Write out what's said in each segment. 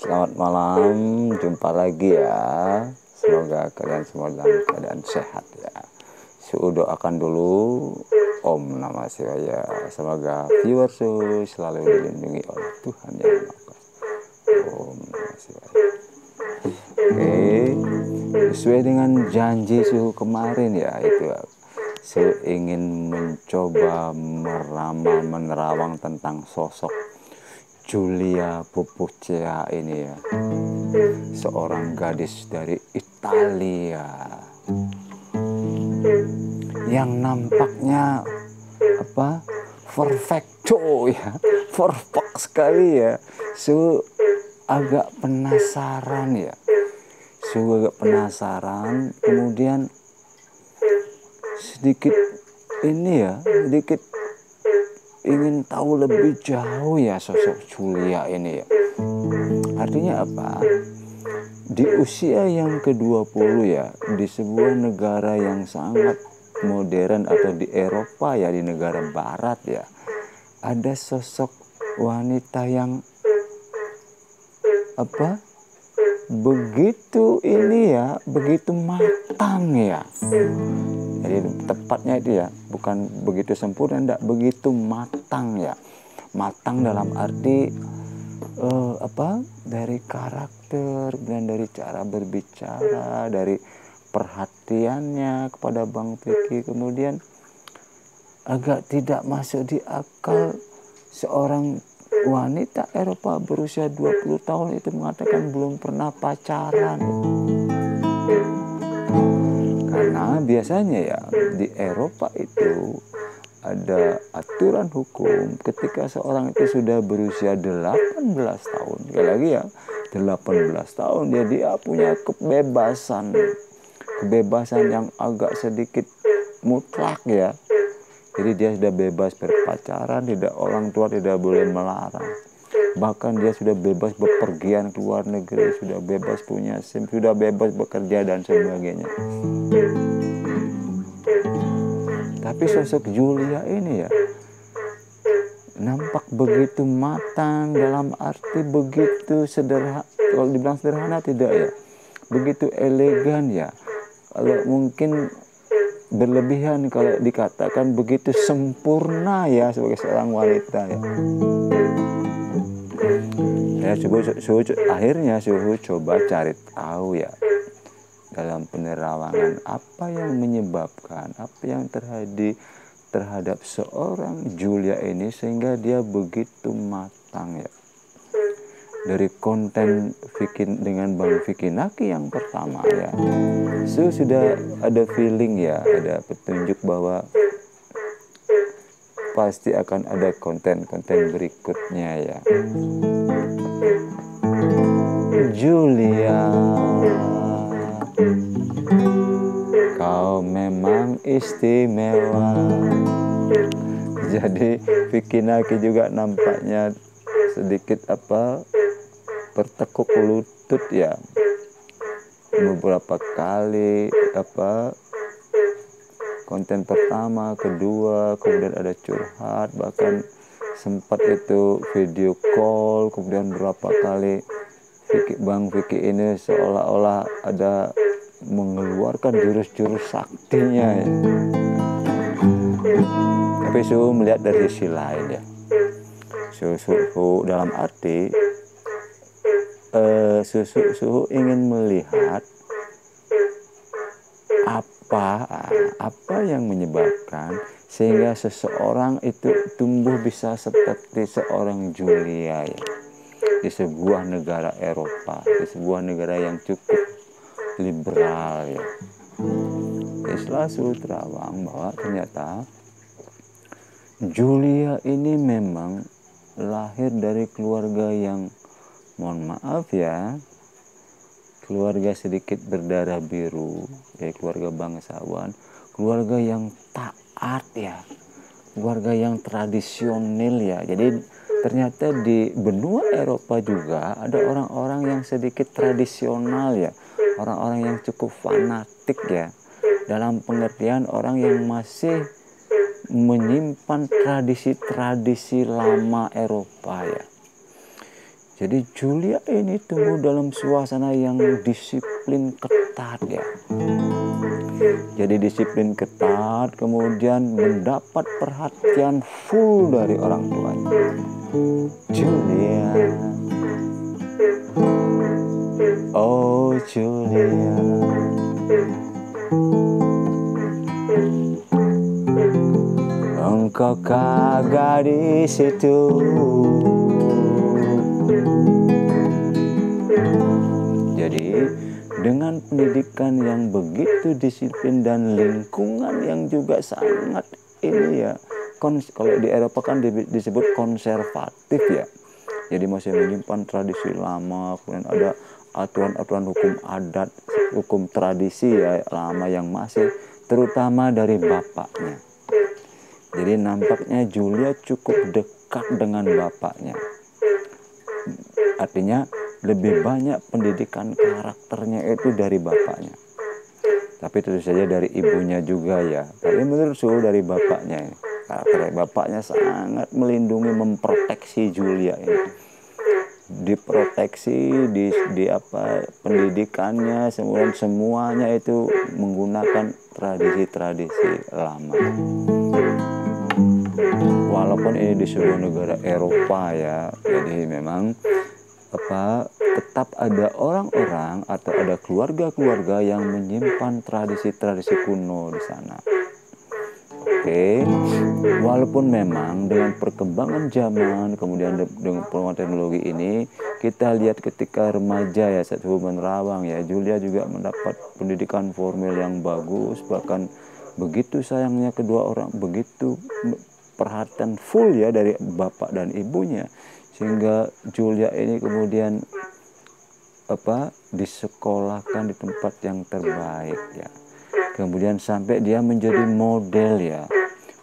Selamat malam, jumpa lagi ya. Semoga kalian semua dalam keadaan sehat ya. Doakan dulu, Om Namah Shivaya. Semoga viewers selalu dilindungi oleh Tuhan Yang Maha Kuasa. Om Namah Shivaya. Oke, sesuai dengan janji suhu kemarin ya, itu ya. Saya ingin mencoba menerawang tentang sosok Giulia Pupucea ini ya, seorang gadis dari Italia yang nampaknya perfecto ya, perfect sekali ya. Agak penasaran ya, kemudian sedikit ingin tahu lebih jauh ya sosok Giulia ini ya. Artinya apa? Di usia yang ke-20 ya, di sebuah negara yang sangat modern atau di Eropa ya, di negara barat ya, ada sosok wanita yang begitu matang ya. Jadi tepatnya itu ya, bukan begitu sempurna, enggak, begitu matang ya. Matang dalam arti dari karakter dan dari cara berbicara, dari perhatiannya kepada Bang Vicky. Kemudian agak tidak masuk di akal seorang wanita Eropa berusia 20 tahun itu mengatakan belum pernah pacaran. Karena biasanya ya di Eropa itu ada aturan hukum ketika seorang itu sudah berusia 18 tahun. Sekali lagi ya, 18 tahun dia punya kebebasan yang agak sedikit mutlak ya. Jadi dia sudah bebas berpacaran, orang tua tidak boleh melarang. Bahkan dia sudah bebas bepergian ke luar negeri, sudah bebas punya SIM, sudah bebas bekerja dan sebagainya. Tapi sosok Giulia ini ya, nampak begitu matang dalam arti begitu sederhana. Kalau dibilang sederhana tidak ya, begitu elegan ya. Kalau mungkin berlebihan kalau dikatakan begitu sempurna ya sebagai seorang wanita ya. Akhirnya Suhu coba cari tahu ya dalam penerawangan apa yang menyebabkan, apa yang terjadi terhadap seorang Giulia ini sehingga dia begitu matang ya. Dari konten dengan Bang Vicky Naki yang pertama ya, sudah ada feeling ya, ada petunjuk bahwa pasti akan ada konten-konten berikutnya ya. Giulia, kau memang istimewa. Jadi Vicky Naki juga nampaknya sedikit bertekuk lutut ya beberapa kali konten pertama, kedua, kemudian ada curhat, bahkan sempat itu video call, kemudian berapa kali Bang Vicky ini seolah-olah ada mengeluarkan jurus-jurus saktinya ya. Tapi Suhu melihat dari sisi lain ya. Suhu dalam arti Suhu ingin melihat apa yang menyebabkan sehingga seseorang itu tumbuh bisa seperti seorang Giulia ya, di sebuah negara Eropa, di sebuah negara yang cukup liberal ya. Setelah Suhu terawang bahwa ternyata Giulia ini memang lahir dari keluarga yang, mohon maaf ya, keluarga sedikit berdarah biru, ya, keluarga bangsawan, keluarga yang taat ya, keluarga yang tradisional ya. Jadi ternyata di benua Eropa juga ada orang-orang yang sedikit tradisional ya, orang-orang yang cukup fanatik ya, dalam pengertian orang yang masih menyimpan tradisi-tradisi lama Eropa ya. Jadi Julia ini tumbuh dalam suasana yang disiplin ketat ya. Jadi disiplin ketat, kemudian mendapat perhatian full dari orang tuanya. Julia, oh Julia, engkau kagak di situ. Jadi dengan pendidikan yang begitu disiplin dan lingkungan yang juga sangat ini ya, kalau di Eropa kan disebut konservatif ya. Jadi masih menyimpan tradisi lama, kemudian ada aturan-aturan hukum adat, hukum tradisi ya lama yang masih terutama dari bapaknya. Jadi nampaknya Julia cukup dekat dengan bapaknya. Artinya lebih banyak pendidikan karakternya itu dari bapaknya. Tapi tentu saja dari ibunya juga ya. Tapi menurut saya dari bapaknya ini. Karakter bapaknya sangat melindungi, memproteksi Julia ini. Diproteksi di apa pendidikannya, semuanya itu menggunakan tradisi-tradisi lama. Walaupun ini di sebuah negara Eropa ya, jadi memang tetap ada orang-orang atau ada keluarga-keluarga yang menyimpan tradisi-tradisi kuno di sana. Oke, walaupun memang dengan perkembangan zaman, kemudian dengan perkembangan teknologi ini, kita lihat ketika remaja ya, saat menerawang ya, Julia juga mendapat pendidikan formal yang bagus, bahkan begitu sayangnya kedua orang, begitu perhatian full ya dari bapak dan ibunya, sehingga Julia ini kemudian disekolahkan di tempat yang terbaik ya. Kemudian sampai dia menjadi model ya,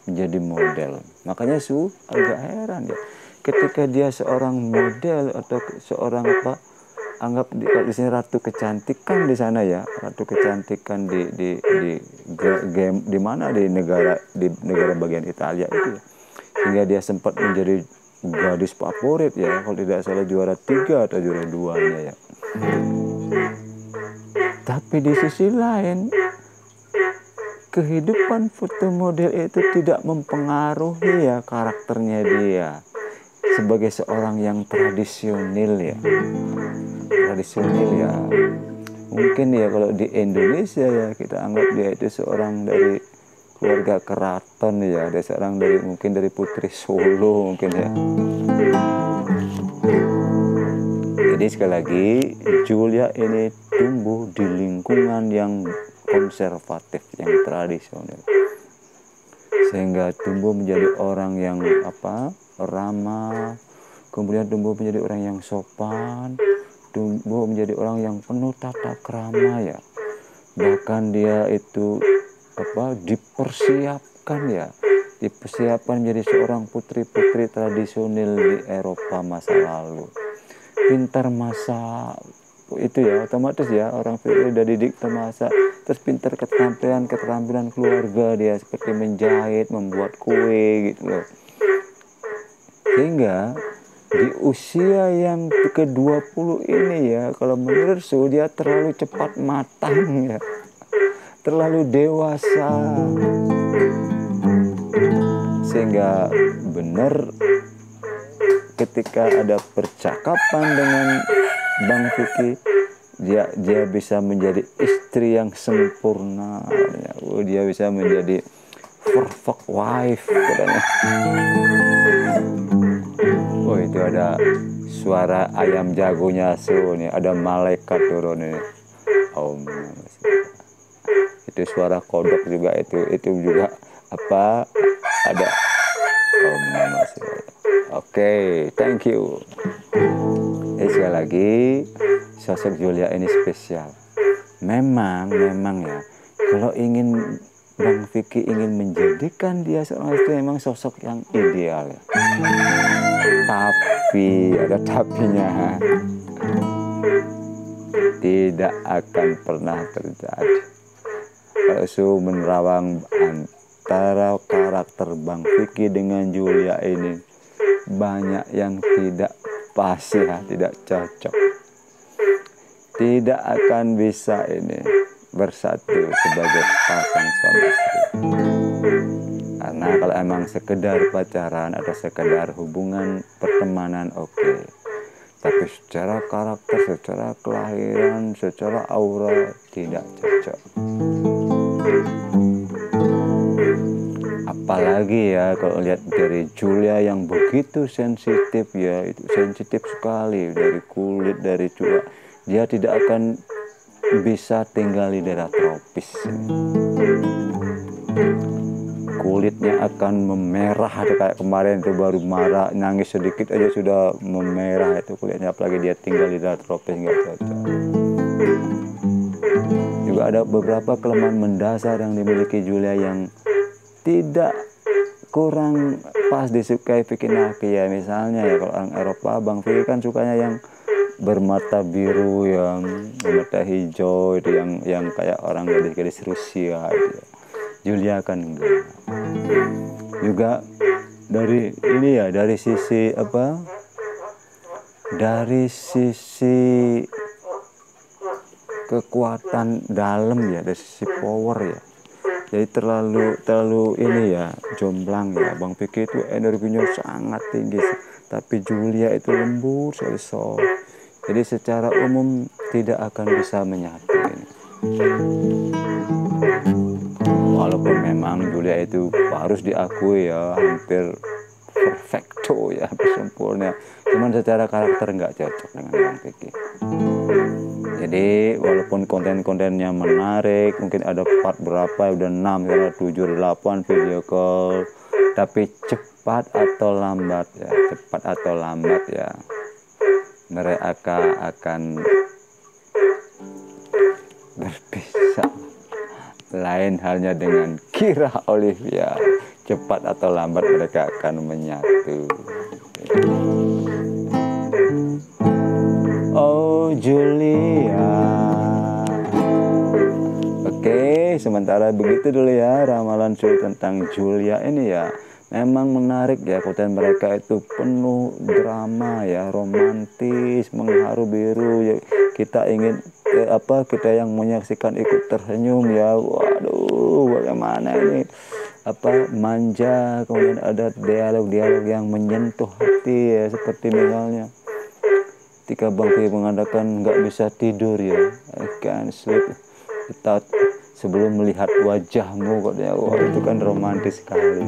menjadi model. Makanya agak heran ya, ketika dia seorang model atau seorang anggap di sini ratu kecantikan di sana ya, ratu kecantikan di mana di negara bagian Italia itu ya. Sehingga dia sempat menjadi gadis favorit ya, kalau tidak salah juara 3 atau juara 2-nya ya. Tapi di sisi lain, kehidupan foto model itu tidak mempengaruhi ya karakternya dia sebagai seorang yang tradisional ya. Tradisional ya. Mungkin ya kalau di Indonesia ya kita anggap dia itu seorang dari keluarga keraton ya, ada seorang mungkin dari Putri Solo mungkin ya. Jadi sekali lagi Julia ini tumbuh di lingkungan yang konservatif, yang tradisional, sehingga tumbuh menjadi orang yang ramah, kemudian tumbuh menjadi orang yang sopan, tumbuh menjadi orang yang penuh tata krama ya. Bahkan dia itu dipersiapkan menjadi seorang putri-putri tradisional di Eropa masa lalu. Pintar masak itu ya, otomatis ya orang udah didik masak, terus pintar keterampilan keluarga dia seperti menjahit, membuat kue gitu loh. Sehingga di usia yang ke-20 ini ya, kalau menurut dia terlalu cepat matang ya, terlalu dewasa, sehingga benar ketika ada percakapan dengan Bang Vicky, dia bisa menjadi istri yang sempurna ya. Dia bisa menjadi perfect wife katanya. Oh, itu ada suara ayam jagonya nih, ada malaikat turun ini. Itu suara kodok juga, itu juga ada Oke, thank you. Sekali lagi sosok Julia ini spesial. Memang ya, kalau Bang Vicky ingin menjadikan dia seorang istri, memang sosok yang ideal ya. Tapi ada tapinya, tidak akan pernah terjadi. Kalau menerawang antara karakter Bang Vicky dengan Julia ini, banyak yang tidak pas ya, tidak cocok. Tidak akan bisa ini bersatu sebagai pasang suami istri. Karena kalau emang sekedar pacaran atau sekedar hubungan pertemanan oke. Tapi secara karakter, secara kelahiran, secara aura tidak cocok. Apalagi ya kalau lihat dari Julia yang begitu sensitif ya, itu sensitif sekali dari kulit, dari cuaca. Dia tidak akan bisa tinggal di daerah tropis. Kulitnya akan memerah, kayak kemarin itu baru marah, nangis sedikit aja sudah memerah itu kulitnya, apalagi dia tinggal di daerah tropis, nggak cocok. Juga ada beberapa kelemahan mendasar yang dimiliki Julia yang tidak kurang pas disukai Vicky Naki ya. Misalnya ya kalau orang Eropa, Bang Vicky kan sukanya yang bermata biru, yang bermata hijau itu, yang kayak orang gadis-gadis Rusia itu. Julia kan enggak. Juga dari ini ya, dari sisi apa? Dari sisi kekuatan dalam ya, dari sisi power ya. Jadi terlalu ini ya, jomblang ya. Bang Vicky itu energinya sangat tinggi, tapi Julia itu lembut sekali, soft. Jadi secara umum tidak akan bisa menyatu ini. Walaupun memang Julia itu harus diakui ya, hampir perfecto ya, hampir sempurna. Cuman secara karakter nggak cocok dengan Bang Vicky. Jadi walaupun konten-kontennya menarik, mungkin ada part berapa, udah 6, 7, 8 video call, tapi cepat atau lambat ya, mereka akan berpisah. Lain halnya dengan Kira Olivia, cepat atau lambat mereka akan menyatu. Oh Julia. Oke, sementara begitu dulu ya ramalan Su tentang Julia ini ya. Memang menarik ya, konten mereka itu penuh drama ya, romantis, mengharu biru ya. Kita ingin kita yang menyaksikan ikut tersenyum ya. Waduh, bagaimana ini, manja, kemudian ada dialog-dialog yang menyentuh hati ya, seperti misalnya ketika Bang Vicky mengatakan nggak bisa tidur ya, I can't sleep without, sebelum melihat wajahmu, katanya. Wah, itu kan romantis sekali.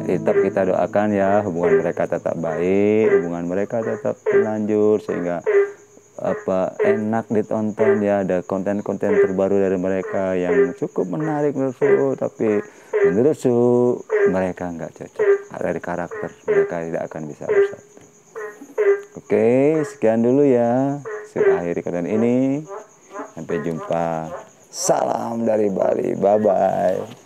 Tetap kita doakan ya, hubungan mereka tetap baik, hubungan mereka tetap lanjut, sehingga enak ditonton ya. Ada konten-konten terbaru dari mereka yang cukup menarik menurut Su, tapi menurut Su mereka nggak cocok dari karakter, mereka tidak akan bisa bersatu. Oke, sekian dulu ya, saya akhiri konten ini. Sampai jumpa. Salam dari Bali. Bye-bye.